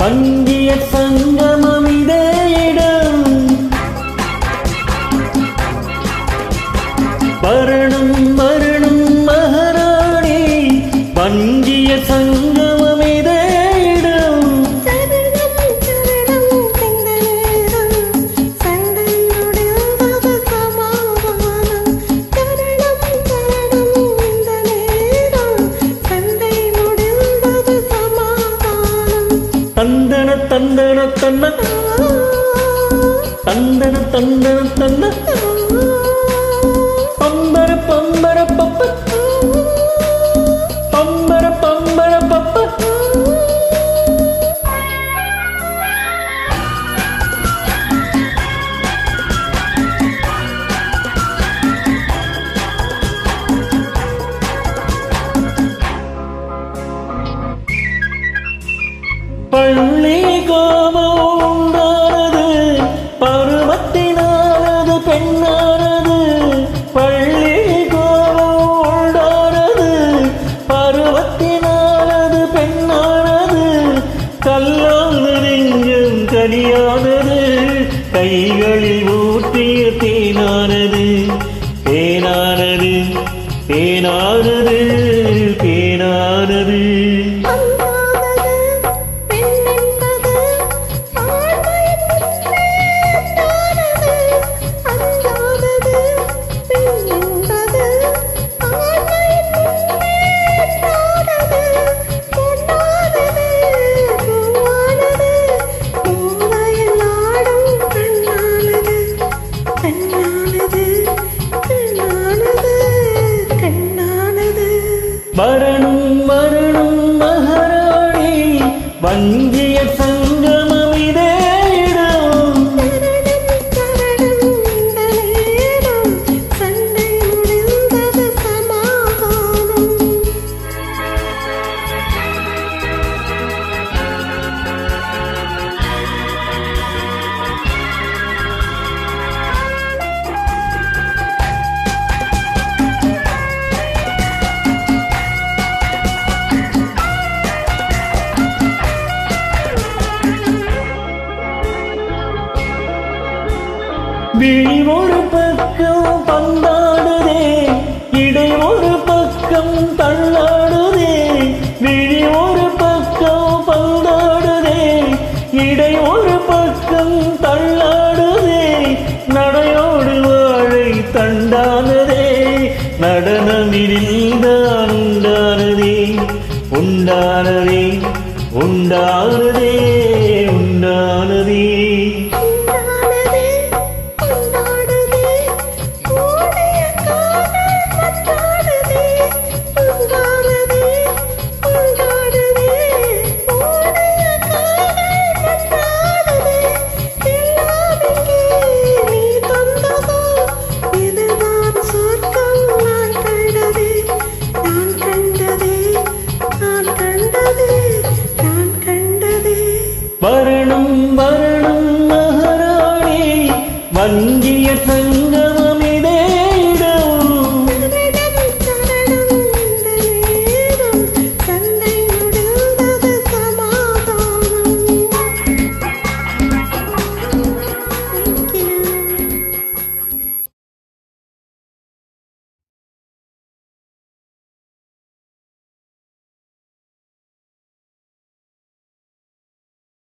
வங்கிய சங்கமம் இதே இடம். வரணும் வரணும் மகாராணி, வங்கிய சங்கமம் இதே இடம். தந்தன தந்தன தன்ன தந்தன தந்தன தன்ன பம்பர பம்பர பப்ப பம்பர பம்பர பப்ப. பள்ளி கோபம் உண்டானது, பருவத்தினானது பெண்ணானது. பள்ளி கோபம் உண்டானது, பருவத்தினானது பெண்ணானது. கல்லான நெஞ்சம் கனியானது, கைகளில் ஊற்றிய தேனானது. தேனானது தேனானது தேனானது. வரணும் வரணும் மகாராணி, வங்கிய சங்கமம் இதே இடம். விழி ஒரு பக்கம் பந்தாடுதே, இடை ஒரு பக்கம் தள்ளாடுதே. விழி ஒரு பக்கம் பந்தாடுதே, இடை ஒரு பக்கம் தள்ளாடுதே. நடையோடு வாழை தண்டானதே, நடனமில்தான் உண்டானதே. உண்டானதே உண்டானதே உண்டானதே. வரணும் வரணும் மகாராணி, வங்கிய சங்க